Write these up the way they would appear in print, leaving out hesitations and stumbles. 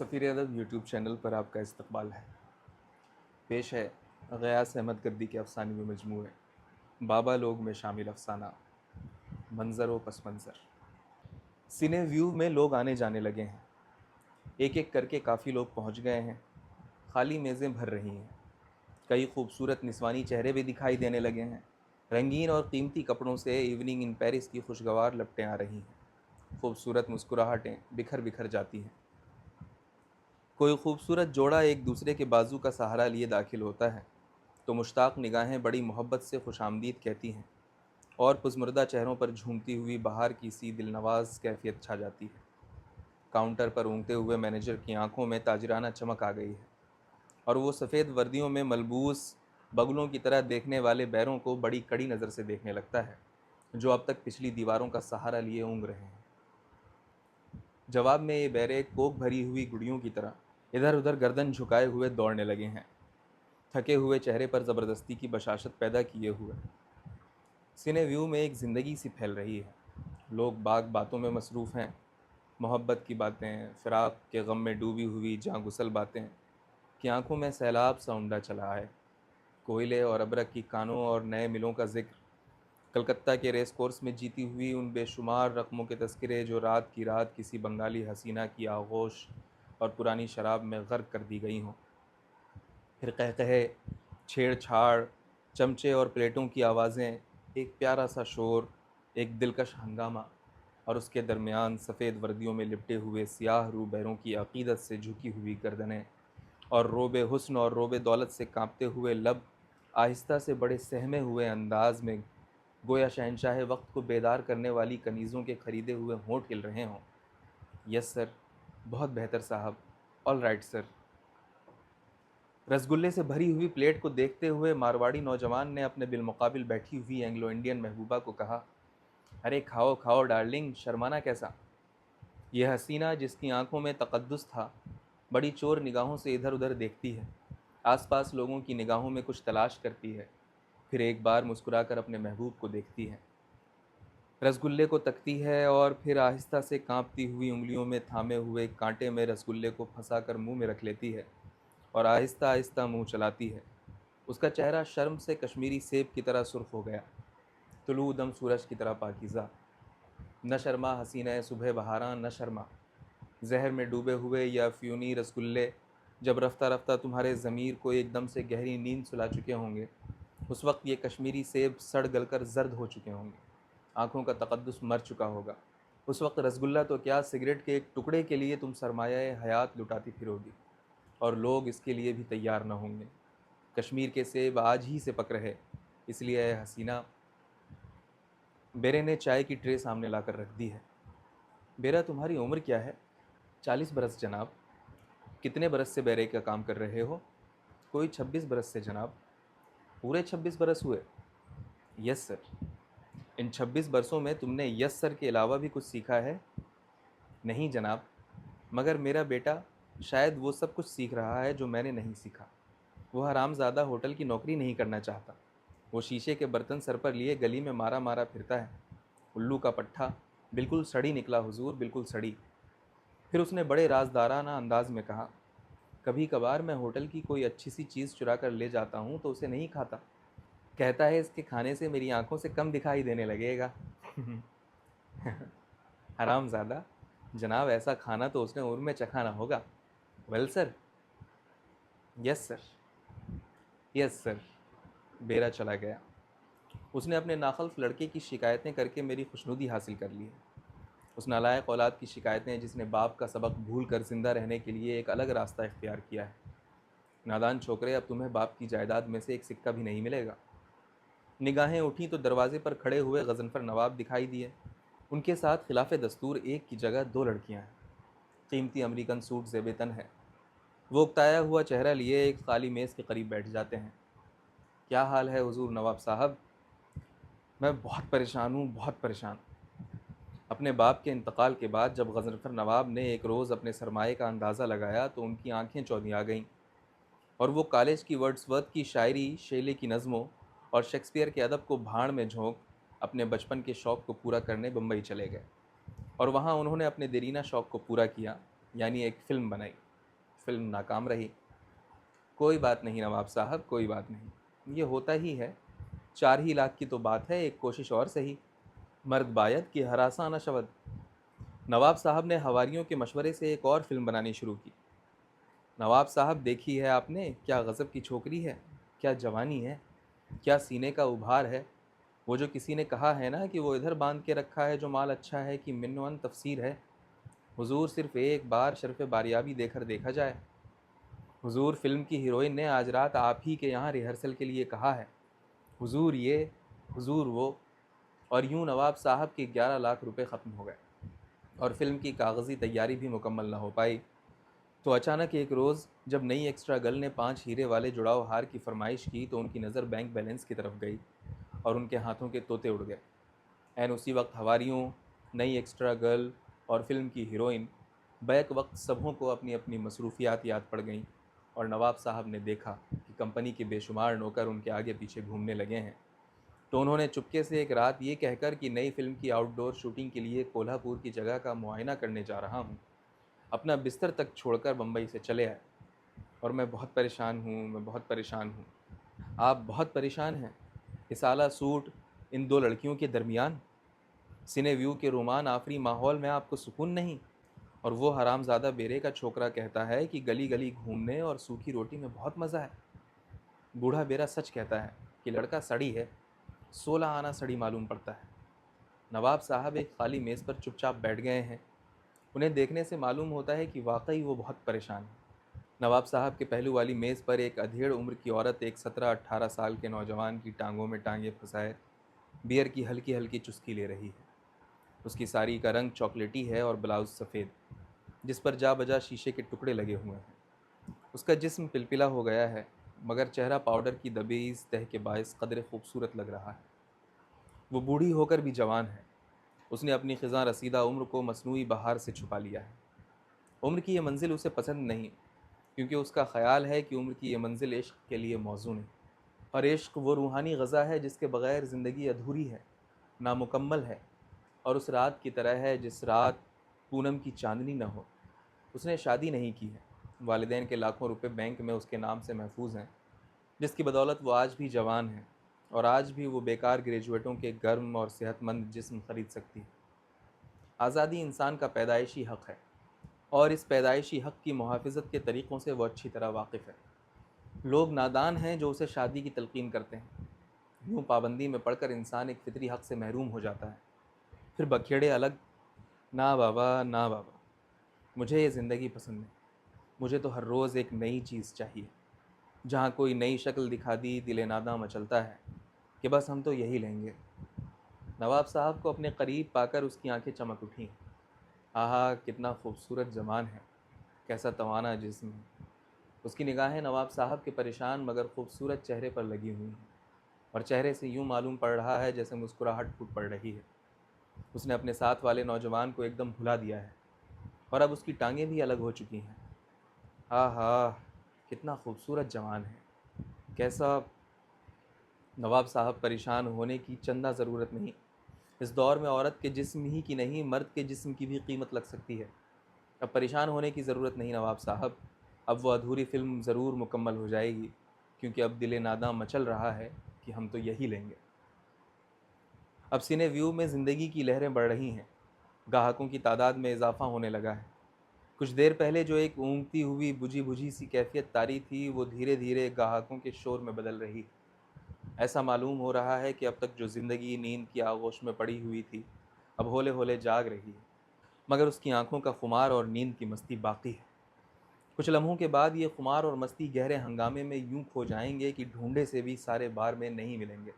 सफ़ीर अदब YouTube channel पर आपका इस्तकबाल है। पेश है गयास अहमद गद्दी के अफसानवी मजमूए बाबा लोग में शामिल अफसाना मंज़र व पस मंज़र। सिने व्यू में लोग आने जाने लगे हैं। एक एक करके काफ़ी लोग पहुंच गए हैं। खाली मेज़ें भर रही हैं। कई खूबसूरत निस्वानी चेहरे भी दिखाई देने लगे हैं। रंगीन और कीमती कपड़ों से इवनिंग इन पेरिस की खुशगवार लपटें आ रही हैं। खूबसूरत मुस्कुराहटें बिखर बिखर जाती हैं। कोई खूबसूरत जोड़ा एक दूसरे के बाजू का सहारा लिए दाखिल होता है तो मुश्ताक निगाहें बड़ी मोहब्बत से खुशामदीद कहती हैं और पुज़मुर्दा चेहरों पर झूमती हुई बाहर की सी दिलनवाज कैफियत छा जाती है। काउंटर पर ऊँगते हुए मैनेजर की आंखों में ताजराना चमक आ गई है और वो सफ़ेद वर्दियों में मलबूस बगुलों की तरह देखने वाले बैरों को बड़ी कड़ी नज़र से देखने लगता है जो अब तक पिछली दीवारों का सहारा लिए ऊँग रहे हैं। जवाब में ये बैरे कोक भरी हुई गुड़ियों की तरह इधर उधर गर्दन झुकाए हुए दौड़ने लगे हैं, थके हुए चेहरे पर ज़बरदस्ती की बशाशत पैदा किए हुए। सिने व्यू में एक ज़िंदगी सी फैल रही है। लोग बाग बातों में मसरूफ़ हैं। मोहब्बत की बातें, फ़िराक के गम में डूबी हुई जाँ गुसल बातें कि आंखों में सैलाब सा उमड़ा चला है। कोयले और अबरक की कानों और नए मिलों का जिक्र, कलकत्ता के रेस कोर्स में जीती हुई उन बेशुमार रकमों के तस्करे जो रात की रात किसी बंगाली हसीना की आगोश और पुरानी शराब में गर्क कर दी गई हों। फिर कहकहे, छेड़छाड़, चमचे और प्लेटों की आवाज़ें, एक प्यारा सा शोर, एक दिलकश हंगामा और उसके दरमियान सफ़ेद वर्दियों में लिपटे हुए सियाह रू बैरों की अकीदत से झुकी हुई गर्दनें और रोबे हुस्न और रोबे दौलत से कांपते हुए लब आहिस्ता से बड़े सहमे हुए अंदाज में गोया शहनशाह वक्त को बेदार करने वाली कनीज़ों के खरीदे हुए होंठ हिल रहे हों। यस सर, बहुत बेहतर साहब, ऑल राइट सर। रसगुल्ले से भरी हुई प्लेट को देखते हुए मारवाड़ी नौजवान ने अपने बिलमुकाबिल बैठी हुई एंग्लो इंडियन महबूबा को कहा, अरे खाओ खाओ डार्लिंग, शर्माना कैसा। यह हसीना जिसकी आंखों में तकद्दुस था बड़ी चोर निगाहों से इधर उधर देखती है, आसपास लोगों की निगाहों में कुछ तलाश करती है, फिर एक बार मुस्कुराकर अपने महबूब को देखती है, रसगुल्ले को तकती है और फिर आहिस्ता से कांपती हुई उंगलियों में थामे हुए कांटे में रसगुल्ले को फंसाकर मुंह में रख लेती है और आहिस्ता आहिस्ता मुंह चलाती है। उसका चेहरा शर्म से कश्मीरी सेब की तरह सुर्ख हो गया, तुलू दम सूरज की तरह पाकीज़ा। न शर्मा हसीना सुबह बहारां, न शर्मा। जहर में डूबे हुए या अफ्यूनी रसगुल्ले जब रफ्ता रफ्ता तुम्हारे ज़मीर को एकदम से गहरी नींद सुला चुके होंगे, उस वक्त ये कश्मीरी सेब सड़ गलकर जर्द हो चुके होंगे, आंखों का तकद्दुस मर चुका होगा। उस वक्त रसगुल्ला तो क्या, सिगरेट के एक टुकड़े के लिए तुम सरमाया हयात लुटाती फिरोगी और लोग इसके लिए भी तैयार न होंगे। कश्मीर के सेब आज ही से पक रहे, इसलिए ए हसीना। बेरे ने चाय की ट्रे सामने लाकर रख दी है। बेरा, तुम्हारी उम्र क्या है? 40 बरस जनाब। कितने बरस से बैरे का काम कर रहे हो? कोई 26 बरस से जनाब। पूरे 26 बरस हुए? Yes sir. इन 26 बरसों में तुमने यस सर के अलावा भी कुछ सीखा है? नहीं जनाब, मगर मेरा बेटा शायद वो सब कुछ सीख रहा है जो मैंने नहीं सीखा। वो हरामज़ादा होटल की नौकरी नहीं करना चाहता। वो शीशे के बर्तन सर पर लिए गली में मारा मारा फिरता है। उल्लू का पट्ठा, बिल्कुल सड़ी निकला हुजूर, बिल्कुल सड़ी। फिर उसने बड़े राजदाराना अंदाज में कहा, कभी कभार मैं होटल की कोई अच्छी सी चीज़ चुरा कर ले जाता हूँ तो उसे नहीं खाता। कहता है इसके खाने से मेरी आंखों से कम दिखाई देने लगेगा। हरामज़ादा, जनाब ऐसा खाना तो उसने उम्र में चखाना होगा। Well sir. Yes sir. Yes sir. बेरा चला गया। उसने अपने नाखल्फ लड़के की शिकायतें करके मेरी खुशनुदी हासिल कर ली है। उस नालायक औलाद की शिकायतें जिसने बाप का सबक भूल कर जिंदा रहने के लिए एक अलग रास्ता इख्तियार किया है। नादान छोकरे, अब तुम्हें बाप की जायदाद में से एक सिक्का भी नहीं मिलेगा। निगाहें उठी तो दरवाजे पर खड़े हुए गजनफर नवाब दिखाई दिए। उनके साथ खिलाफ दस्तूर एक की जगह दो लड़कियां हैं। कीमती अमेरिकन सूट ज़ेबेतन है। वो उकताया हुआ चेहरा लिए एक खाली मेज़ के करीब बैठ जाते हैं। क्या हाल है हुजूर नवाब साहब? मैं बहुत परेशान हूँ, बहुत परेशान। अपने बाप के इंतकाल के बाद जब गजनफर नवाब ने एक रोज़ अपने सरमाए का अंदाज़ा लगाया तो उनकी आंखें चौंधिया गईं और वो कॉलेज की वर्ड्सवर्थ की शायरी, शेले की नज़मों और शेक्सपियर के अदब को भाड़ में झोंक अपने बचपन के शौक़ को पूरा करने बम्बई चले गए और वहाँ उन्होंने अपने देरीना शौक़ को पूरा किया, यानी एक फ़िल्म बनाई। फिल्म नाकाम रही। कोई बात नहीं नवाब साहब, कोई बात नहीं, ये होता ही है। 4 ही लाख की तो बात है, एक कोशिश और सही। मर्द बायद कि हरासा न शवद। नवाब साहब ने हवारियों के मशवरे से एक और फिल्म बनानी शुरू की। नवाब साहब, देखी है आपने, क्या गज़ब की छोकरी है, क्या जवानी है, क्या सीने का उभार है। वो जो किसी ने कहा है ना कि वो इधर बांध के रखा है जो माल अच्छा है कि मिन्नवन तफसीर है। हुजूर सिर्फ एक बार शर्फ़ बारियाबी देकर देखा जाए। हुजूर फिल्म की हीरोइन ने आज रात आप ही के यहाँ रिहर्सल के लिए कहा है। हुजूर ये, हुजूर वो। और यूं नवाब साहब के 11 लाख रुपए ख़त्म हो गए और फिल्म की कागज़ी तैयारी भी मुकम्मल ना हो पाई। तो अचानक एक रोज़ जब नई एक्स्ट्रा गर्ल ने 5 हीरे वाले जुड़ाव हार की फरमाइश की तो उनकी नज़र बैंक बैलेंस की तरफ गई और उनके हाथों के तोते उड़ गए। एन उसी वक्त हवारियों, नई एक्स्ट्रा गर्ल और फिल्म की हीरोइन बैक वक्त सबों को अपनी अपनी मसरूफियात याद पड़ गईं और नवाब साहब ने देखा कि कंपनी के बेशुमार नौकर उनके आगे पीछे घूमने लगे हैं। तो उन्होंने चुपके से एक रात ये कहकर कि नई फिल्म की आउटडोर शूटिंग के लिए कोल्हापुर की जगह का मुआयना करने जा रहा हूँ, अपना बिस्तर तक छोड़कर बम्बई से चले आए। और मैं बहुत परेशान हूँ, मैं बहुत परेशान हूँ। आप बहुत परेशान हैं। इस आला सूट, इन दो लड़कियों के दरमियान, सिने व्यू के रोमान आफरी माहौल में आपको सुकून नहीं। और वो हरामज़ादा बेरे का छोकरा कहता है कि गली गली घूमने और सूखी रोटी में बहुत मज़ा है। बूढ़ा बेरा सच कहता है कि लड़का सड़ी है, 16 आना सड़ी मालूम पड़ता है। नवाब साहब एक खाली मेज़ पर चुपचाप बैठ गए हैं। उन्हें देखने से मालूम होता है कि वाकई वो बहुत परेशान है। नवाब साहब के पहलू वाली मेज़ पर एक अधेड़ उम्र की औरत एक 17-18 साल के नौजवान की टांगों में टांगें फंसाए बियर की हल्की हल्की चुस्की ले रही है। उसकी साड़ी का रंग चॉकलेटी है और ब्लाउज सफ़ेद, जिस पर जा बजा शीशे के टुकड़े लगे हुए हैं। उसका जिस्म पिलपिला हो गया है मगर चेहरा पाउडर की दबीज़ तह के बायस कदर खूबसूरत लग रहा है। वो बूढ़ी होकर भी जवान है। उसने अपनी ख़िज़ा रसीदा उम्र को मसनूई बहार से छुपा लिया है। उम्र की ये मंजिल उसे पसंद नहीं, क्योंकि उसका ख़याल है कि उम्र की ये मंजिल इश्क के लिए मौजूद है। और इश्क वो रूहानी ग़ज़ा है जिसके बग़ैर ज़िंदगी अधूरी है, नामुकम्मल है और उस रात की तरह है जिस रात पूनम की चांदनी न हो। उसने शादी नहीं की है। वालिदैन के लाखों रुपए बैंक में उसके नाम से महफूज हैं, जिसकी बदौलत वो आज भी जवान है और आज भी वो बेकार ग्रेजुएटों के गर्म और सेहतमंद जिस्म खरीद सकती है। आज़ादी इंसान का पैदाइशी हक़ है और इस पैदाइशी हक़ की मुहाफ़िज़त के तरीक़ों से वो अच्छी तरह वाकिफ़ है। लोग नादान हैं जो उसे शादी की तलक़ीन करते हैं। यूँ पाबंदी में पड़कर इंसान एक फ़ितरी हक़ से महरूम हो जाता है। फिर बखेड़े अलग। ना बाबा, ना बाबा, मुझे ये ज़िंदगी पसंद नहीं। मुझे तो हर रोज़ एक नई चीज़ चाहिए। जहाँ कोई नई शक्ल दिखा दी दिले नादा मचलता है कि बस हम तो यही लेंगे। नवाब साहब को अपने करीब पाकर उसकी आंखें चमक उठीं। आहा, कितना खूबसूरत जवान है, कैसा तवाना जिस्म है। उसकी निगाहें नवाब साहब के परेशान मगर खूबसूरत चेहरे पर लगी हुई हैं और चेहरे से यूँ मालूम पड़ रहा है जैसे मुस्कुराहट फूट पड़ रही है। उसने अपने साथ वाले नौजवान को एकदम भुला दिया है और अब उसकी टांगें भी अलग हो चुकी हैं। आहा, कितना खूबसूरत जवान है, कैसा। नवाब साहब परेशान होने की चंदा ज़रूरत नहीं। इस दौर में औरत के जिस्म ही की नहीं, मर्द के जिस्म की भी कीमत लग सकती है। अब परेशान होने की ज़रूरत नहीं नवाब साहब। अब वो अधूरी फ़िल्म ज़रूर मुकम्मल हो जाएगी, क्योंकि अब दिले नादा मचल रहा है कि हम तो यही लेंगे। अब सिने व्यू में ज़िंदगी की लहरें बढ़ रही हैं। ग्राहकों की तादाद में इजाफा होने लगा है। कुछ देर पहले जो एक ऊँगती हुई बुझी बुझी सी कैफियत तारी थी वो धीरे धीरे ग्राहकों के शोर में बदल रही है। ऐसा मालूम हो रहा है कि अब तक जो ज़िंदगी नींद की आगोश में पड़ी हुई थी अब होले होले जाग रही है, मगर उसकी आंखों का खुमार और नींद की मस्ती बाकी है। कुछ लम्हों के बाद ये खुमार और मस्ती गहरे हंगामे में यूं खो जाएंगे कि ढूंढे से भी सारे बार में नहीं मिलेंगे।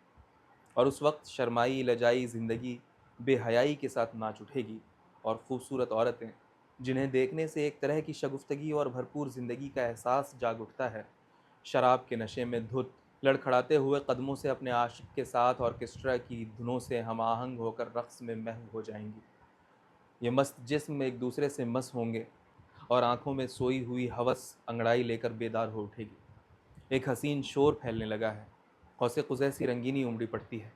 और उस वक्त शर्माई लजाई ज़िंदगी बेहयाई के साथ नाच उठेगी और ख़ूबसूरत औरतें, जिन्हें देखने से एक तरह की शगुफ्तगी और भरपूर ज़िंदगी का एहसास जाग उठता है, शराब के नशे में धुत लड़खड़ाते हुए कदमों से अपने आशिक के साथ ऑर्केस्ट्रा की धुनों से हम आहंग होकर रक़्स में महव हो जाएंगी। ये मस्त जिस्म एक दूसरे से मस होंगे और आंखों में सोई हुई हवस अंगड़ाई लेकर बेदार हो उठेगी। एक हसीन शोर फैलने लगा है। कौसे कुज़ै सी रंगीनी उमड़ी पड़ती है।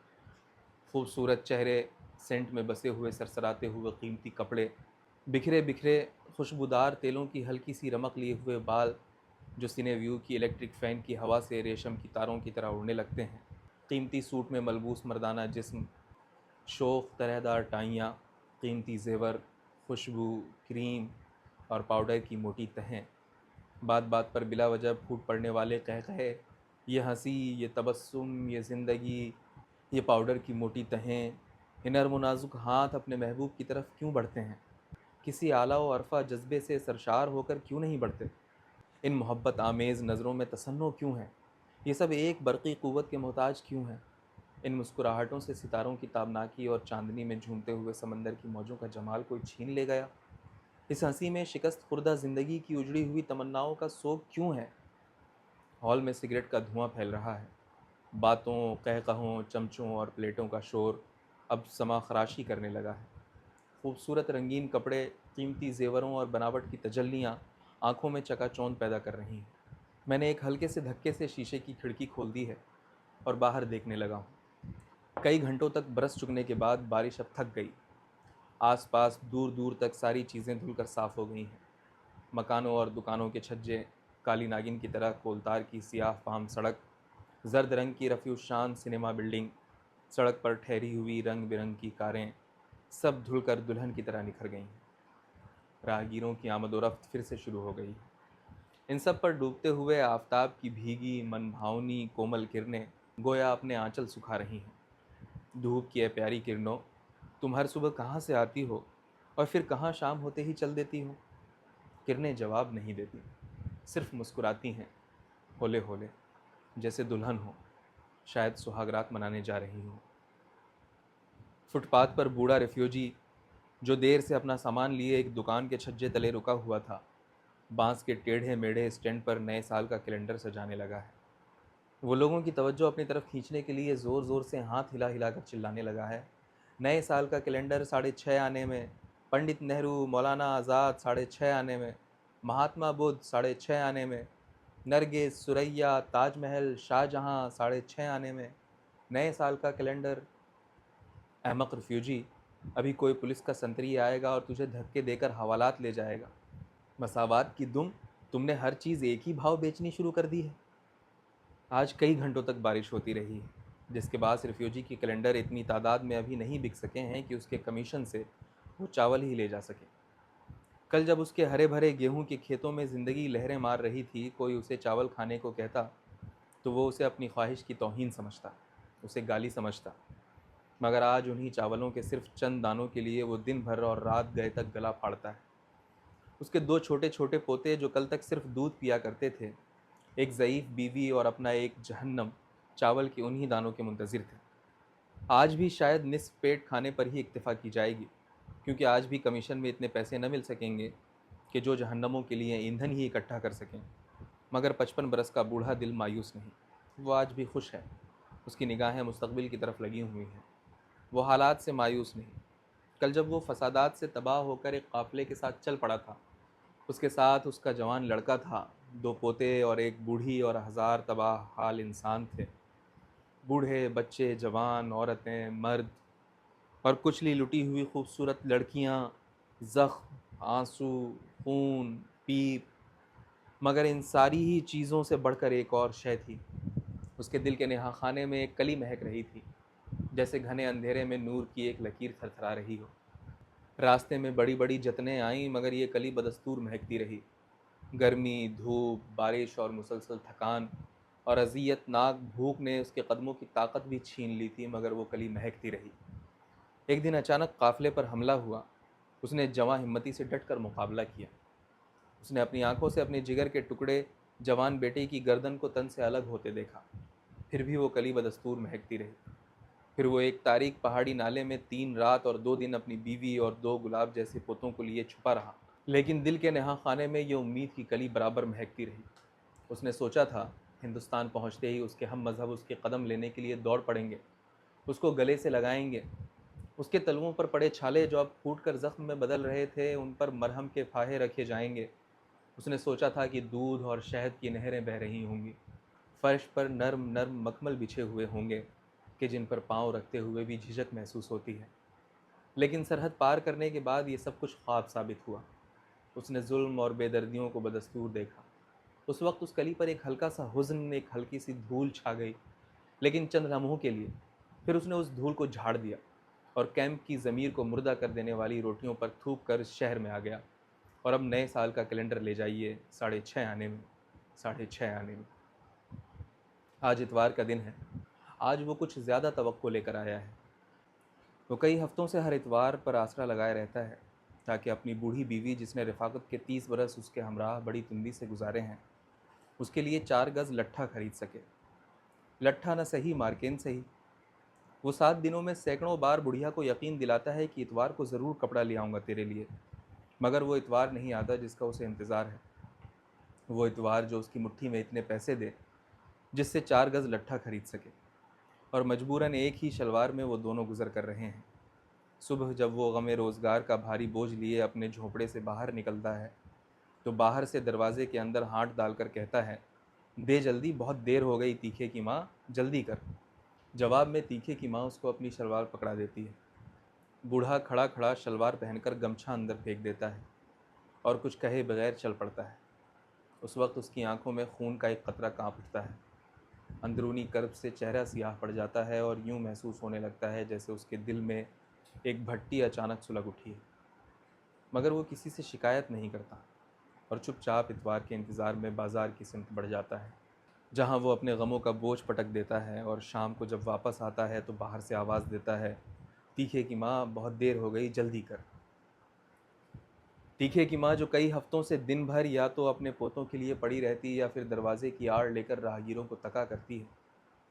खूबसूरत चेहरे, सेंट में बसे हुए सरसराते हुए कीमती कपड़े, बिखरे बिखरे खुशबूदार तेलों की हल्की सी रमक लिए हुए बाल जो सिने व्यू की इलेक्ट्रिक फ़ैन की हवा से रेशम की तारों की तरह उड़ने लगते हैं। कीमती सूट में मलबूस मर्दाना जिस्म, शोख तरहदार टाइयाँ, कीमती जेवर, खुशबू, क्रीम और पाउडर की मोटी तहें, बात बात पर बिला वजह फूट पड़ने वाले कहकहे, ये हंसी, ये तबस्सुम, ये ज़िंदगी, ये पाउडर की मोटी तहें, ये नर्म व नाजुक हाथ अपने महबूब की तरफ क्यों बढ़ते हैं? किसी आला व अरफा जज्बे से सरशार होकर क्यों नहीं बढ़ते? इन मोहब्बत आमेज़ नज़रों में तसन्नो क्यों है? ये सब एक बरक़ी क़ुव्वत के मोहताज क्यों हैं? इन मुस्कुराहटों से सितारों की ताबनाकी और चांदनी में झूमते हुए समंदर की मौजों का जमाल कोई छीन ले गया? इस हंसी में शिकस्त खुर्दा ज़िंदगी की उजड़ी हुई तमन्नाओं का सोग क्यों है? हॉल में सिगरेट का धुआं फैल रहा है। बातों, कहकहों, चमचों और प्लेटों का शोर अब समा खराशी करने लगा है। खूबसूरत रंगीन कपड़े, कीमती जेवरों और बनावट की तजल्लियाँ आंखों में चकाचौंध पैदा कर रही हैं। मैंने एक हल्के से धक्के से शीशे की खिड़की खोल दी है और बाहर देखने लगा हूँ। कई घंटों तक बरस चुकने के बाद बारिश अब थक गई। आसपास दूर दूर तक सारी चीज़ें धुलकर साफ़ हो गई हैं। मकानों और दुकानों के छज्जे काली नागिन की तरह कोलतार की सियाह फाहम सड़क, जर्द रंग की रफ़ीउशान सिनेमा बिल्डिंग, सड़क पर ठहरी हुई रंग बिरंग की कारें, सब धुलकर दुल्हन की तरह निखर गईं। राहगीरों की आमदोरफ्त फिर से शुरू हो गई। इन सब पर डूबते हुए आफताब की भीगी मनभावनी कोमल किरणें गोया अपने आंचल सुखा रही हैं। धूप की ए प्यारी किरणों, तुम हर सुबह कहाँ से आती हो और फिर कहाँ शाम होते ही चल देती हो? किरणें जवाब नहीं देती, सिर्फ मुस्कुराती हैं, होले होले, जैसे दुल्हन हो, शायद सुहागरात मनाने जा रही हो। फुटपाथ पर बूढ़ा रिफ्यूजी जो देर से अपना सामान लिए एक दुकान के छज्जे तले रुका हुआ था, बांस के टेढ़े मेढ़े स्टैंड पर नए साल का कैलेंडर सजाने लगा है। वो लोगों की तवज्जो अपनी तरफ खींचने के लिए ज़ोर ज़ोर से हाथ हिला हिला कर चिल्लाने लगा है, नए साल का कैलेंडर 6:30 आने में, पंडित नेहरू, मौलाना आज़ाद 6:30 आने में, महात्मा बुद्ध 6:30 आने में, नरगिस, सुरैया, ताजमहल, शाहजहाँ 6:30 आने में, नए साल का कैलेंडर। अहमक रिफ्यूजी, अभी कोई पुलिस का संतरी आएगा और तुझे धक्के देकर हवालात ले जाएगा। मसावात की दुम, तुमने हर चीज़ एक ही भाव बेचनी शुरू कर दी है। आज कई घंटों तक बारिश होती रही है, जिसके बाद रिफ्यूजी के कैलेंडर इतनी तादाद में अभी नहीं बिक सके हैं कि उसके कमीशन से वो चावल ही ले जा सके। कल जब उसके हरे भरे गेहूं के खेतों में ज़िंदगी लहरें मार रही थी, कोई उसे चावल खाने को कहता तो वो उसे अपनी ख्वाहिश की तौहीन समझता, उसे गाली समझता। मगर आज उन्हीं चावलों के सिर्फ चंद दानों के लिए वो दिन भर और रात गए तक गला फाड़ता है। उसके दो छोटे छोटे पोते जो कल तक सिर्फ दूध पिया करते थे, एक ज़ईफ़ बीवी और अपना एक जहन्नम, चावल के उन्हीं दानों के मुंतज़िर थे। आज भी शायद निस्फ पेट खाने पर ही इक्तफ़ा की जाएगी, क्योंकि आज भी कमीशन में इतने पैसे न मिल सकेंगे कि जो जहन्नमों के लिए ईंधन ही इकट्ठा कर सकें। मगर 55 बरस का बूढ़ा दिल मायूस नहीं, वो आज भी खुश है। उसकी निगाहें मुस्तकबिल की तरफ लगी हुई हैं। वो हालात से मायूस नहीं। कल जब वो फसादात से तबाह होकर एक काफ़िले के साथ चल पड़ा था, उसके साथ उसका जवान लड़का था, दो पोते और एक बूढ़ी और हज़ार तबाह हाल इंसान थे। बूढ़े, बच्चे, जवान, औरतें, मर्द और कुचली लुटी हुई खूबसूरत लड़कियां, ज़ख्म, आंसू, खून, पीप। मगर इन सारी ही चीज़ों से बढ़कर एक और शय थी। उसके दिल के नेहा खाने में एक कली महक रही थी, जैसे घने अंधेरे में नूर की एक लकीर थरथरा रही हो। रास्ते में बड़ी बड़ी जतनें आईं, मगर ये कली बदस्तूर महकती रही। गर्मी, धूप, बारिश और मुसलसल थकान और अज़ियतनाक भूख ने उसके कदमों की ताकत भी छीन ली थी, मगर वो कली महकती रही। एक दिन अचानक काफ़िले पर हमला हुआ। उसने जवां हिम्मती से डटकर मुकाबला किया। उसने अपनी आंखों से अपने जिगर के टुकड़े जवान बेटे की गर्दन को तन से अलग होते देखा। फिर भी वो कली बदस्तूर महकती रही। फिर वो एक तारीक पहाड़ी नाले में 3 रात और 2 दिन अपनी बीवी और 2 गुलाब जैसे पोतों को लिए छुपा रहा, लेकिन दिल के नेहा खाने में ये उम्मीद की कली बराबर महकती रही। उसने सोचा था हिंदुस्तान पहुंचते ही उसके हम मज़हब उसके कदम लेने के लिए दौड़ पड़ेंगे, उसको गले से लगाएंगे। उसके तलवों पर पड़े छाले जो अब फूट कर ज़ख्म में बदल रहे थे, उन पर मरहम के फाहे रखे जाएंगे। उसने सोचा था कि दूध और शहद की नहरें बह रही होंगी, फर्श पर नर्म नर्म मखमल बिछे हुए होंगे कि जिन पर पाँव रखते हुए भी झिझक महसूस होती है। लेकिन सरहद पार करने के बाद ये सब कुछ ख्वाब साबित हुआ। उसने जुल्म और बेदर्दियों को बदस्तूर देखा। उस वक्त उस कली पर एक हल्का सा हुज़्न, एक हल्की सी धूल छा गई, लेकिन चंद लम्हों के लिए। फिर उसने उस धूल को झाड़ दिया और कैंप की ज़मीर को मुर्दा कर देने वाली रोटियों पर थूक कर शहर में आ गया। और अब नए साल का कैलेंडर ले जाइए 6:30 आने में, 6:30 आने में। आज इतवार का दिन है। आज वो कुछ ज़्यादा तवक्को लेकर आया है। वो कई हफ्तों से हर इतवार पर आसरा लगाए रहता है, ताकि अपनी बूढ़ी बीवी, जिसने रफ़ाकत के 30 बरस उसके हमराह बड़ी तुंदी से गुजारे हैं, उसके लिए 4 गज़ लट्ठा खरीद सके। लट्ठा न सही, मार्केन सही। वो 7 दिनों में सैकड़ों बार बुढ़िया को यकीन दिलाता है कि इतवार को ज़रूर कपड़ा ले आऊँगा तेरे लिए, मगर वो इतवार नहीं आता जिसका उसे इंतज़ार है। वो इतवार जो उसकी मुट्ठी में इतने पैसे दे जिससे 4 गज़ लट्ठा खरीद सके। और मजबूरन एक ही शलवार में वो दोनों गुजर कर रहे हैं। सुबह जब वो गमे रोज़गार का भारी बोझ लिए अपने झोंपड़े से बाहर निकलता है, तो बाहर से दरवाजे के अंदर हाथ डालकर कहता है, दे जल्दी, बहुत देर हो गई तीखे की माँ, जल्दी कर। जवाब में तीखे की माँ उसको अपनी शलवार पकड़ा देती है। बूढ़ा खड़ा खड़ा शलवार पहनकर गमछा अंदर फेंक देता है और कुछ कहे बगैर चल पड़ता है। उस वक्त उसकी आंखों में खून का एक कतरा कांप उठता है। अंदरूनी कर्ब से चेहरा सियाह पड़ जाता है और यूं महसूस होने लगता है जैसे उसके दिल में एक भट्टी अचानक सुलग उठी है। मगर वो किसी से शिकायत नहीं करता और चुपचाप इतवार के इंतज़ार में बाज़ार की सिमत बढ़ जाता है, जहाँ वो अपने गमों का बोझ पटक देता है। और शाम को जब वापस आता है तो बाहर से आवाज़ देता है, तीखे की माँ, बहुत देर हो गई, जल्दी कर। तीखे की माँ, जो कई हफ्तों से दिन भर या तो अपने पोतों के लिए पड़ी रहती या फिर दरवाजे की आड़ लेकर राहगीरों को तका करती है,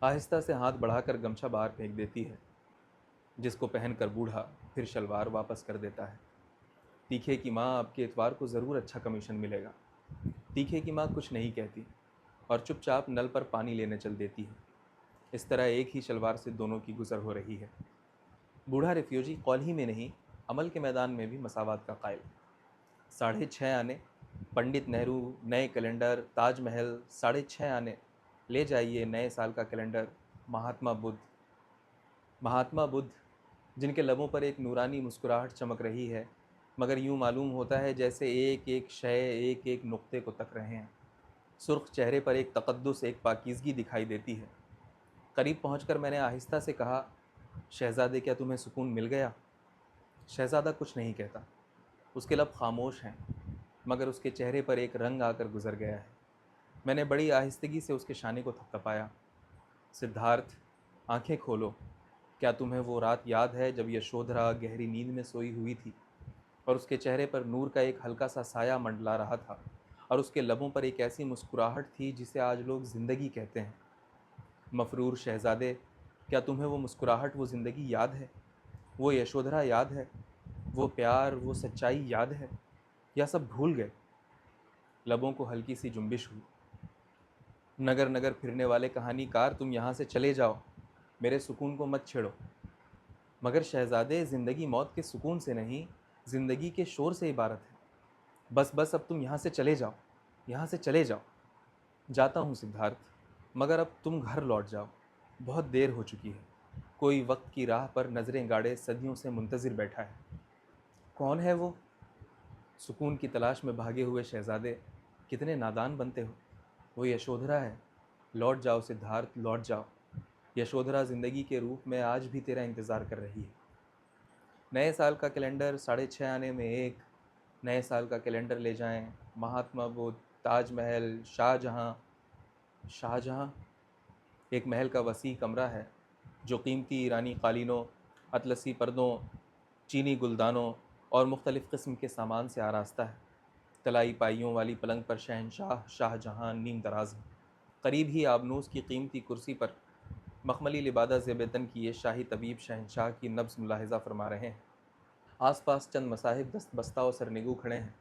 आहिस्ता से हाथ बढ़ाकर गमछा बाहर फेंक देती है, जिसको पहनकर बूढ़ा फिर शलवार वापस कर देता है। तीखे की माँ, आपके इतवार को ज़रूर अच्छा कमीशन मिलेगा। तीखे की माँ कुछ नहीं कहती और चुपचाप नल पर पानी लेने चल देती है। इस तरह एक ही शलवार से दोनों की गुजर हो रही है। बूढ़ा रिफ्यूजी कौल ही में नहीं, अमल के मैदान में भी मसावात का कायल। 6:30 आने, पंडित नेहरू, नए कैलेंडर, ताजमहल, 6:30 आने। ले जाइए नए साल का कैलेंडर। महात्मा बुद्ध, महात्मा बुद्ध, जिनके लबों पर एक नूरानी मुस्कुराहट चमक रही है, मगर यूं मालूम होता है जैसे एक एक शय एक एक नुक्ते को तक रहे हैं। सुर्ख चेहरे पर एक तकद्दुस, एक पाकीज़गी दिखाई देती है। करीब पहुंचकर मैंने आहिस्ता से कहा, शहज़ादे, क्या तुम्हें सुकून मिल गया? शहज़ादा कुछ नहीं कहता। उसके लब खामोश हैं, मगर उसके चेहरे पर एक रंग आकर गुजर गया है। मैंने बड़ी आहिस्तगी से उसके शाने को थपथपाया। सिद्धार्थ, आंखें खोलो। क्या तुम्हें वो रात याद है जब यशोधरा गहरी नींद में सोई हुई थी और उसके चेहरे पर नूर का एक हल्का सा साया मंडला रहा था और उसके लबों पर एक ऐसी मुस्कुराहट थी जिसे आज लोग ज़िंदगी कहते हैं? मफरूर शहज़ादे, क्या तुम्हें वो मुस्कुराहट, वो ज़िंदगी याद है? वो यशोधरा याद है? वो प्यार, वो सच्चाई याद है? या सब भूल गए? लबों को हल्की सी जुंबिश हुई। नगर नगर फिरने वाले कहानीकार, तुम यहाँ से चले जाओ, मेरे सुकून को मत छेड़ो। मगर शहज़ादे, ज़िंदगी मौत के सुकून से नहीं, ज़िंदगी के शोर से इबारत है। बस बस, अब तुम यहाँ से चले जाओ, यहाँ से चले जाओ। जाता हूँ सिद्धार्थ, मगर अब तुम घर लौट जाओ। बहुत देर हो चुकी है। कोई वक्त की राह पर नज़रें गाड़े सदियों से मुंतज़िर बैठा है। कौन है वो? सुकून की तलाश में भागे हुए शहज़ादे, कितने नादान बनते हो। वो यशोधरा है। लौट जाओ सिद्धार्थ, लौट जाओ। यशोधरा ज़िंदगी के रूप में आज भी तेरा इंतज़ार कर रही है। नए साल का कैलेंडर 6:30 आने में एक। नए साल का कैलेंडर ले जाएं। महात्मा बुद्ध, ताजमहल, शाहजहाँ। शाहजहाँ एक महल का वसी कमरा है जो कीमती ईरानी कालीनों, अतलसी पर्दों, चीनी गुलदानों और मुख्तलिफ़ किस्म के सामान से आरास्ता है। तलाई पाइयों वाली पलंग पर शहनशाह शाहजहाँ नीम दराज है। करीब ही आबनूस की कीमती कुर्सी पर मखमली लिबादा ज़ेबतन किए शाही तबीब शहनशाह की नब्ज़ मुलाहिज़ा फरमा रहे हैं। आसपास चंद मसाहिब दस्त बस्ता और सरनिगू खड़े हैं।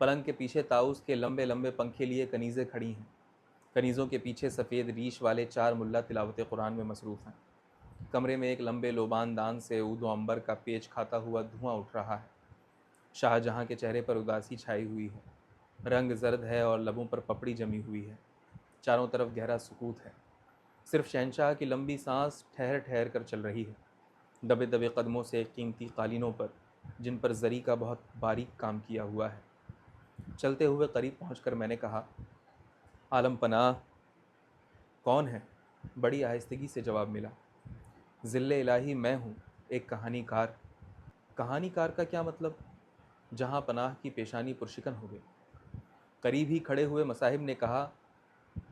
पलंग के पीछे ताउस के लंबे लंबे पंखे लिए कनीज़ें खड़ी हैं। कनीज़ों के पीछे सफ़ेद रीश वाले 4 मुल्ला तिलावत कुरान में मसरूफ़ हैं। कमरे में एक लंबे लोबान दान से ऊदो अंबर का पेच खाता हुआ धुआं उठ रहा है। शाहजहाँ के चेहरे पर उदासी छाई हुई है। रंग जर्द है और लबों पर पपड़ी जमी हुई है। चारों तरफ गहरा सुकूत है। सिर्फ शहनशाह की लंबी सांस ठहर ठहर कर चल रही है, दबे दबे कदमों से कीमती कालीनों पर, जिन पर जरी का बहुत बारीक काम किया हुआ है। चलते हुए करीब पहुंचकर मैंने कहा, आलम पनाह। कौन है? बड़ी आहिस्तगी से जवाब मिला, ज़िल्ले इलाही मैं हूँ, एक कहानीकार। कहानीकार का क्या मतलब? जहाँ पनाह की पेशानी पुरशिकन हो गई। करीब ही खड़े हुए मसाहिब ने कहा,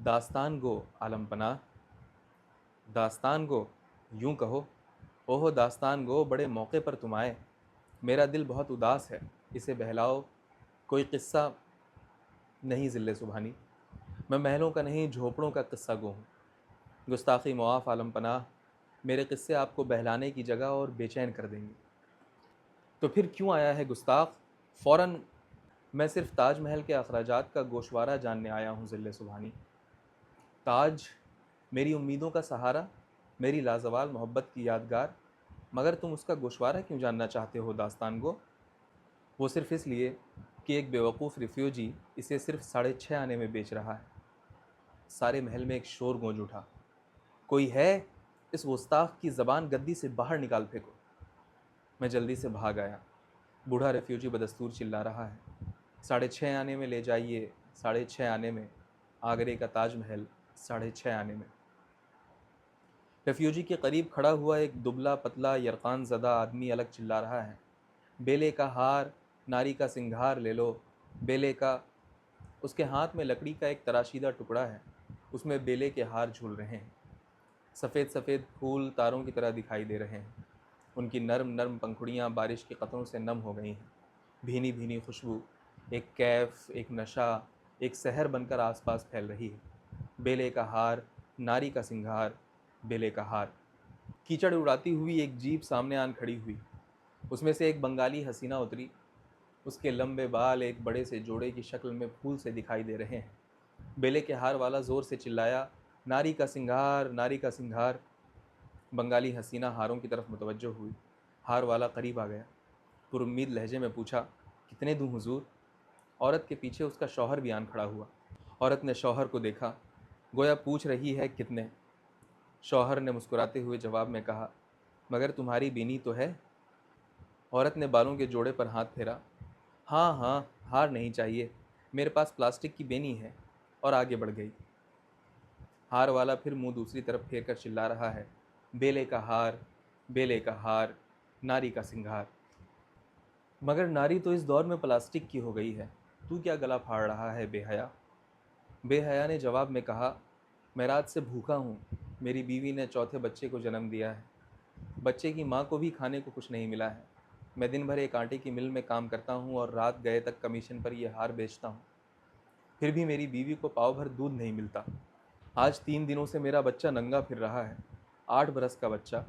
दास्तान गो आलम पनाह। दास्तान गो? यूं कहो। ओहो दास्तान गो, बड़े मौके पर तुम आए। मेरा दिल बहुत उदास है, इसे बहलाओ। कोई किस्सा? नहीं ज़िल्ले सुबहानी, मैं महलों का नहीं झोपड़ों का किस्सा गो हूँ। गुस्ताखी मुआफ़ आलम पनाह, मेरे किस्से आपको बहलाने की जगह और बेचैन कर देंगे। तो फिर क्यों आया है गुस्ताख? फ़ौरन। मैं सिर्फ ताजमहल के अखराजात का गोशवारा जानने आया हूँ ज़िल्ले सुबहानी। ताज? मेरी उम्मीदों का सहारा, मेरी लाजवाल मोहब्बत की यादगार। मगर तुम उसका गोशवारा क्यों जानना चाहते हो दास्तान गो? वो सिर्फ इसलिए कि एक बेवकूफ़ रिफ्यूजी इसे सिर्फ 6:30 आने में बेच रहा है। सारे महल में एक शोर गूंज उठा, कोई है? इस गुस्ताख की ज़बान गद्दी से बाहर निकाल फेंको। मैं जल्दी से भाग आया। बूढ़ा रेफ्यूजी बदस्तूर चिल्ला रहा है, 6:30 आने में ले जाइए, 6:30 आने में। आगरे का ताजमहल 6:30 आने में। रेफ्यूजी के करीब खड़ा हुआ एक दुबला पतला यरकान ज़दा आदमी अलग चिल्ला रहा है, बेले का हार, नारी का सिंगार ले लो। बेले का? उसके हाथ में लकड़ी का एक तराशीदा टुकड़ा है, उसमें बेले के हार झूल रहे हैं। सफ़ेद सफ़ेद फूल तारों की तरह दिखाई दे रहे हैं। उनकी नर्म नर्म पंखुड़ियाँ बारिश के कतरों से नम हो गई हैं। भीनी भीनी खुशबू, एक कैफ, एक नशा, एक सहर बनकर आसपास फैल रही है। बेले का हार, नारी का सिंगार, बेले का हार। कीचड़ उड़ाती हुई एक जीप सामने आन खड़ी हुई। उसमें से एक बंगाली हसीना उतरी। उसके लंबे बाल एक बड़े से जोड़े की शक्ल में फूल से दिखाई दे रहे हैं। बेले के हार वाला ज़ोर से चिल्लाया, नारी का सिंगार, नारी का सिंगार। बंगाली हसीना हारों की तरफ मुतवज्जो हुई। हार वाला करीब आ गया। पुरुम्मीद लहजे में पूछा, कितने दूँ हुजूर? औरत के पीछे उसका शौहर भी आन खड़ा हुआ। औरत ने शौहर को देखा, गोया पूछ रही है कितने। शौहर ने मुस्कुराते हुए जवाब में कहा, मगर तुम्हारी बीनी तो है। औरत ने बालों के जोड़े पर हाथ फेरा, हाँ हाँ, हार नहीं चाहिए, मेरे पास प्लास्टिक की बेनी है। और आगे बढ़ गई। हार वाला फिर मुंह दूसरी तरफ फेर कर चिल्ला रहा है, बेले का हार, बेले का हार, नारी का सिंगार। मगर नारी तो इस दौर में प्लास्टिक की हो गई है, तू क्या गला फाड़ रहा है बेहया? बेहया ने जवाब में कहा, मैं रात से भूखा हूँ, मेरी बीवी ने चौथे बच्चे को जन्म दिया है। बच्चे की माँ को भी खाने को कुछ नहीं मिला है। मैं दिन भर एक आटे की मिल में काम करता हूँ और रात गए तक कमीशन पर यह हार बेचता हूँ। फिर भी मेरी बीवी को पाव भर दूध नहीं मिलता। आज 3 दिनों से मेरा बच्चा नंगा फिर रहा है, 8 बरस का बच्चा।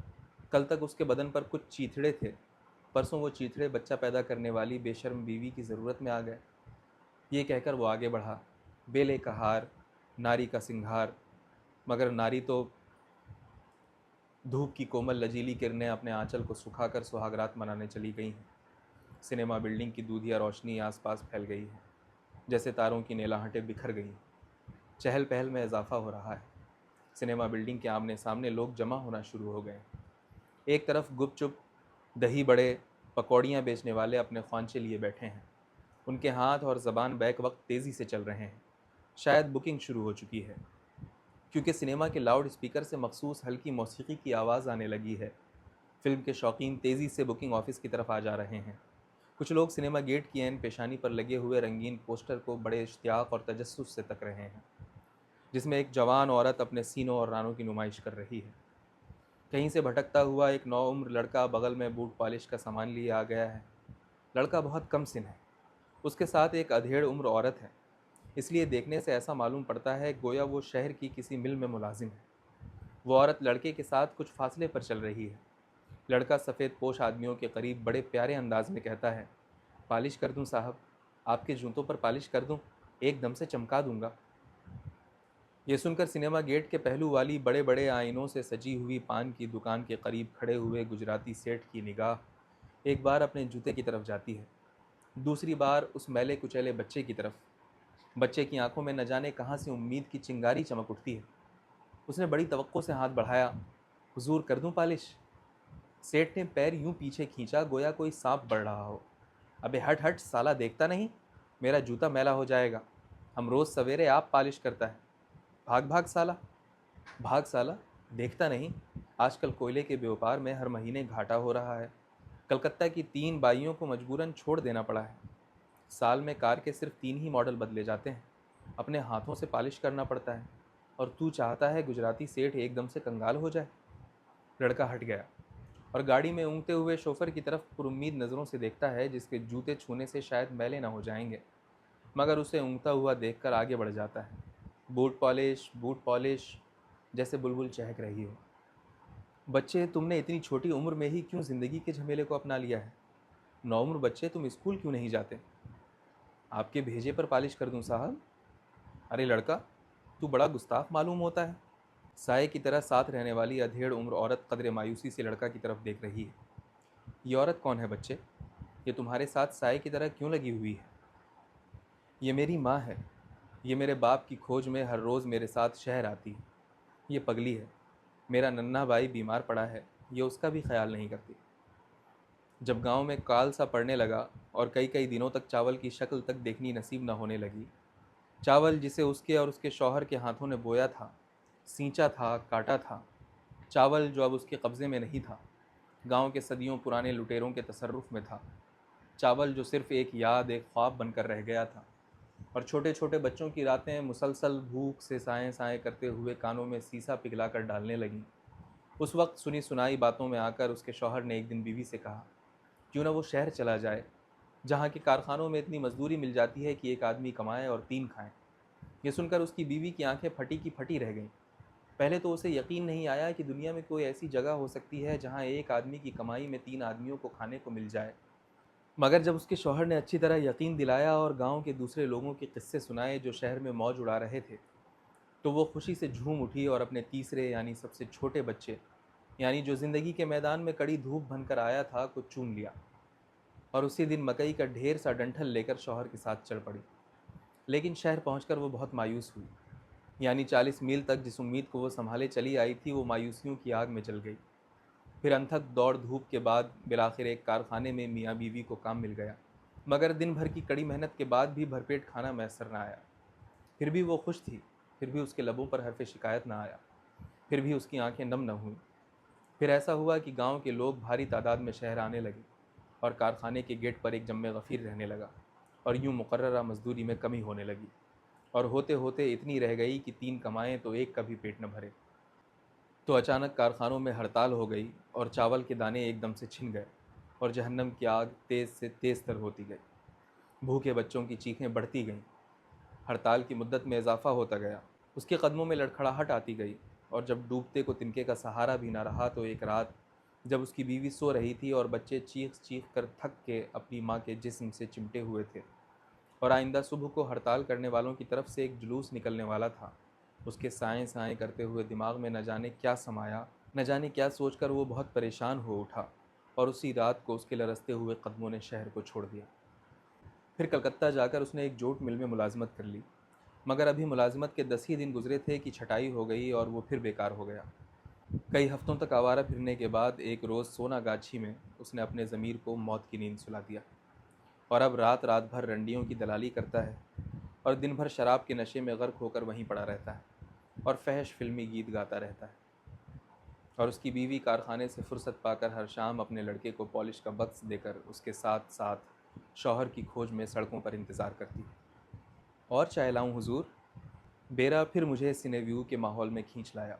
कल तक उसके बदन पर कुछ चीथड़े थे, परसों वो चीथड़े बच्चा पैदा करने वाली बेशर्म बीवी की ज़रूरत में आ गए। ये कहकर वो आगे बढ़ा, बेले का हार, नारी का सिंगार। मगर नारी तो धूप की कोमल लजीली किरणें अपने आंचल को सुखाकर सुहागरात मनाने चली गई हैं। सिनेमा बिल्डिंग की दूधिया रोशनी आसपास फैल गई है, जैसे तारों की नेलाहटें बिखर गई। चहल पहल में इजाफा हो रहा है। सिनेमा बिल्डिंग के आमने सामने लोग जमा होना शुरू हो गए। एक तरफ गुपचुप दही बड़े पकौड़ियाँ बेचने वाले अपने ख्वांचे लिए बैठे हैं। उनके हाथ और ज़बान बैक वक्त तेज़ी से चल रहे हैं। शायद बुकिंग शुरू हो चुकी है, क्योंकि सिनेमा के लाउड स्पीकर से मखसूस हल्की मौसीकी की आवाज़ आने लगी है। फिल्म के शौकीन तेज़ी से बुकिंग ऑफिस की तरफ आ जा रहे हैं। कुछ लोग सिनेमा गेट की ऐन पेशानी पर लगे हुए रंगीन पोस्टर को बड़े इश्तियाक और तजस्सुस से तक रहे हैं, जिसमें एक जवान औरत अपने सीनों और रानों की नुमाइश कर रही है। कहीं से भटकता हुआ एक नौउम्र लड़का बगल में बूट पॉलिश का सामान लिए आ गया है। लड़का बहुत कम सिन है, उसके साथ एक अधेड़ उम्र औरत है, इसलिए देखने से ऐसा मालूम पड़ता है गोया वो शहर की किसी मिल में मुलाजिम है। वो औरत लड़के के साथ कुछ फासले पर चल रही है। लड़का सफ़ेद पोश आदमियों के करीब बड़े प्यारे अंदाज में कहता है, पालिश कर दूं साहब, आपके जूतों पर पालिश कर दूं, एकदम से चमका दूंगा। ये सुनकर सिनेमा गेट के पहलू वाली बड़े बड़े आईनों से सजी हुई पान की दुकान के करीब खड़े हुए गुजराती सेठ की निगाह एक बार अपने जूते की तरफ जाती है, दूसरी बार उस मैले कुचैले बच्चे की तरफ। बच्चे की आंखों में न जाने कहाँ से उम्मीद की चिंगारी चमक उठती है। उसने बड़ी तवक्को से हाथ बढ़ाया, हुजूर कर दूं पालिश? सेठ ने पैर यूं पीछे खींचा गोया कोई सांप बढ़ रहा हो। अबे हट हट साला, देखता नहीं? मेरा जूता मैला हो जाएगा। हम रोज़ सवेरे आप पालिश करता है। भाग भाग साला। भाग साला। देखता नहीं, आजकल कोयले के व्यापार में हर महीने घाटा हो रहा है। कलकत्ता की 3 बाइयों को मजबूरन छोड़ देना पड़ा है। साल में कार के सिर्फ 3 ही मॉडल बदले जाते हैं। अपने हाथों से पालिश करना पड़ता है। और तू चाहता है गुजराती सेठ एकदम से कंगाल हो जाए। लड़का हट गया और गाड़ी में ऊँघते हुए शोफर की तरफ पुरुम्मीद नज़रों से देखता है, जिसके जूते छूने से शायद मैले ना हो जाएंगे, मगर उसे ऊँघता हुआ देखकर आगे बढ़ जाता है। बूट पॉलिश, जैसे बुलबुल चहक रही हो। बच्चे, तुमने इतनी छोटी उम्र में ही क्यों ज़िंदगी के झमेले को अपना लिया है? नौउम्र बच्चे, तुम स्कूल क्यों नहीं जाते? आपके भेजे पर पालिश कर दूं साहब? अरे लड़का, तू बड़ा गुस्ताख मालूम होता है। साए की तरह साथ रहने वाली अधेड़ उम्र औरत कदरे मायूसी से लड़का की तरफ देख रही है। ये औरत कौन है बच्चे? ये तुम्हारे साथ साए की तरह क्यों लगी हुई है? ये मेरी माँ है। ये मेरे बाप की खोज में हर रोज़ मेरे साथ शहर आती है। ये पगली है। मेरा नन्हा भाई बीमार पड़ा है, ये उसका भी ख्याल नहीं करती। जब गांव में काल सा पड़ने लगा और कई कई दिनों तक चावल की शक्ल तक देखनी नसीब न होने लगी, चावल जिसे उसके और उसके शौहर के हाथों ने बोया था, सींचा था, काटा था, चावल जो अब उसके कब्ज़े में नहीं था, गांव के सदियों पुराने लुटेरों के तसर्रुफ़ में था, चावल जो सिर्फ़ एक याद, एक ख्वाब बनकर रह गया था। और छोटे छोटे बच्चों की रातें मुसलसल भूख से साएं साएं करते हुए कानों में सीसा पिघला कर डालने लगीं। उस वक्त सुनी सुनाई बातों में आकर उसके शौहर ने एक दिन बीवी से कहा, क्यों ना वो शहर चला जाए, जहाँ के कारखानों में इतनी मजदूरी मिल जाती है कि एक आदमी कमाए और 3 खाएं। ये सुनकर उसकी बीवी की आंखें फटी की फटी रह गईं। पहले तो उसे यकीन नहीं आया कि दुनिया में कोई ऐसी जगह हो सकती है जहाँ एक आदमी की कमाई में 3 आदमियों को खाने को मिल जाए। मगर जब उसके शौहर ने अच्छी तरह यकीन दिलाया और गांव के दूसरे लोगों के किस्से सुनाए जो शहर में मौज उड़ा रहे थे, तो वो खुशी से झूम उठी और अपने तीसरे यानी सबसे छोटे बच्चे, यानी जो ज़िंदगी के मैदान में कड़ी धूप बनकर आया था, को चूम लिया और उसी दिन मकई का ढेर सा डंठल लेकर शौहर के साथ चढ़ पड़ी। लेकिन शहर पहुंचकर वो बहुत मायूस हुई। यानी 40 मील तक जिस उम्मीद को वो संभाले चली आई थी, वो मायूसियों की आग में जल गई। फिर अनथक दौड़ धूप के बाद बिलाखिर एक कारखाने में मियाँ बीवी को काम मिल गया, मगर दिन भर की कड़ी मेहनत के बाद भी भरपेट खाना मैसर न आया। फिर भी वो खुश थी, फिर भी उसके लबों पर हरफ शिकायत न आया, फिर भी उसकी आंखें नम न हुईं। फिर ऐसा हुआ कि गांव के लोग भारी तादाद में शहर आने लगे और कारखाने के गेट पर एक जम्मे गफ़ीर रहने लगा और यूं मुकर्ररा मजदूरी में कमी होने लगी और होते होते इतनी रह गई कि 3 कमाएं तो एक का भी पेट न भरे। तो अचानक कारखानों में हड़ताल हो गई और चावल के दाने एकदम से छिन गए और जहन्नम की आग तेज़ से तेज़ तर होती गई। भूखे बच्चों की चीखें बढ़ती गईं। हड़ताल की मुद्दत में इजाफा होता गया। उसके कदमों में लड़खड़ाहट आती गई और जब डूबते को तिनके का सहारा भी ना रहा, तो एक रात जब उसकी बीवी सो रही थी और बच्चे चीख चीख कर थक के अपनी माँ के जिस्म से चिमटे हुए थे और आइंदा सुबह को हड़ताल करने वालों की तरफ से एक जुलूस निकलने वाला था, उसके साएं साएं करते हुए दिमाग में न जाने क्या समाया, न जाने क्या सोचकर वो बहुत परेशान हो उठा और उसी रात को उसके लरसते हुए कदमों ने शहर को छोड़ दिया। फिर कलकत्ता जाकर उसने एक जोट मिल में मुलाजमत कर ली, मगर अभी मुलाजमत के 10 ही दिन गुजरे थे कि छटाई हो गई और वो फिर बेकार हो गया। कई हफ्तों तक आवारा फिरने के बाद एक रोज़ सोनागाछी में उसने अपने ज़मीर को मौत की नींद सुला दिया और अब रात रात भर रंडियों की दलाली करता है और दिन भर शराब के नशे में गर्क होकर वहीं पड़ा रहता है और फहश फिल्मी गीत गाता रहता है। और उसकी बीवी कारखाने से फुर्सत पाकर हर शाम अपने लड़के को पॉलिश का बक्स देकर उसके साथ साथ शौहर की खोज में सड़कों पर इंतज़ार करती है। और चाय लाऊं हुजूर? बेरा फिर मुझे सिनेव्यू के माहौल में खींच लाया।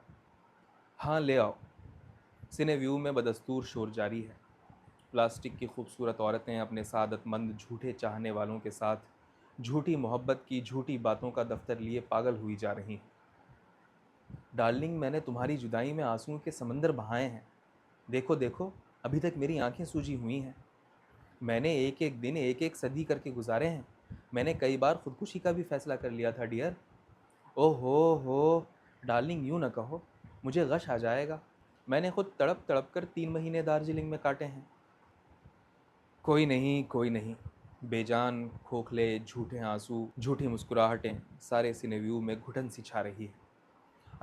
हाँ ले आओ। सिनेव्यू में बदस्तूर शोर जारी है। प्लास्टिक की खूबसूरत औरतें अपने सादतमंद झूठे चाहने वालों के साथ झूठी मोहब्बत की झूठी बातों का दफ्तर लिए पागल हुई जा रही हैं। डार्लिंग, मैंने तुम्हारी जुदाई में आंसुओं के समंदर बहाए हैं। देखो देखो, अभी तक मेरी आंखें सूजी हुई हैं। मैंने एक एक दिन एक एक सदी करके गुजारे हैं। मैंने कई बार खुदकुशी का भी फैसला कर लिया था डियर। ओहो हो डार्लिंग, यूँ न कहो, मुझे गश आ जाएगा। मैंने खुद तड़प तड़प कर 3 महीने दार्जिलिंग में काटे हैं। कोई नहीं कोई नहीं। बेजान खोखले झूठे आंसू, झूठी मुस्कुराहटें सारे सिनेव्यू में घुटन सी छा रही है।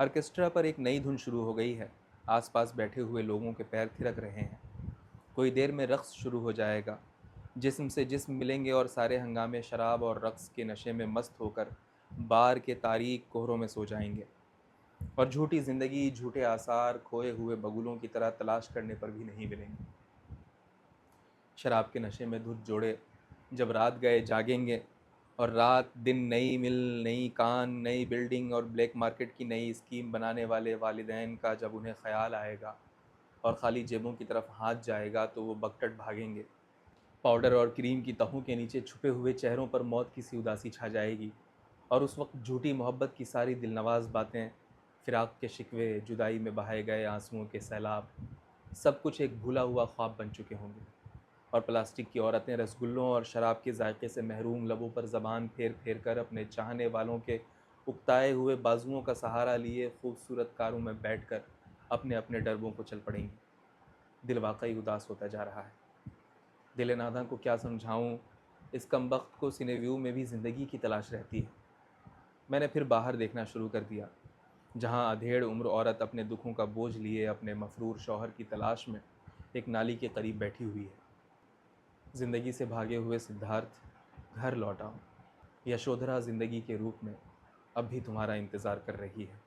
ऑर्केस्ट्रा पर एक नई धुन शुरू हो गई है। आसपास बैठे हुए लोगों के पैर थिरक रहे हैं। कोई देर में रक्स शुरू हो जाएगा। जिस्म से जिस्म मिलेंगे और सारे हंगामे शराब और रक्स के नशे में मस्त होकर बार के तारीक कोहरों में सो जाएंगे। और झूठी ज़िंदगी, झूठे आसार खोए हुए बगुलों की तरह तलाश करने पर भी नहीं मिलेंगे। शराब के नशे में धुत जोड़े जब रात गए जागेंगे, और रात दिन नई मिल, नई कान, नई बिल्डिंग और ब्लैक मार्केट की नई स्कीम बनाने वाले वालिदैन का जब उन्हें ख्याल आएगा और खाली जेबों की तरफ हाथ जाएगा तो वो बकटट भागेंगे। पाउडर और क्रीम की तहों के नीचे छुपे हुए चेहरों पर मौत की सी उदासी छा जाएगी, और उस वक्त झूठी मोहब्बत की सारी दिलनवाज बातें, फिराक के शिकवे, जुदाई में बहाए गए आंसुओं के सैलाब, सब कुछ एक भूला हुआ ख्वाब बन चुके होंगे। और प्लास्टिक की औरतें रसगुल्लों और शराब के जायके से महरूम लबों पर ज़बान फेर फेर कर अपने चाहने वालों के उकताए हुए बाजुओं का सहारा लिए खूबसूरत कारों में बैठकर अपने अपने डरबों को चल पड़ेंगी। दिल वाकई उदास होता जा रहा है। दिल नादा को क्या समझाऊं, इस कमबख्त को सिनेव्यू में भी ज़िंदगी की तलाश रहती है। मैंने फिर बाहर देखना शुरू कर दिया, जहां अधेड़ उम्र औरत अपने दुखों का बोझ लिए अपने मफरूर शौहर की तलाश में एक नाली के करीब बैठी हुई है। ज़िंदगी से भागे हुए सिद्धार्थ, घर लौट आओ। यशोधरा ज़िंदगी के रूप में अब भी तुम्हारा इंतज़ार कर रही है।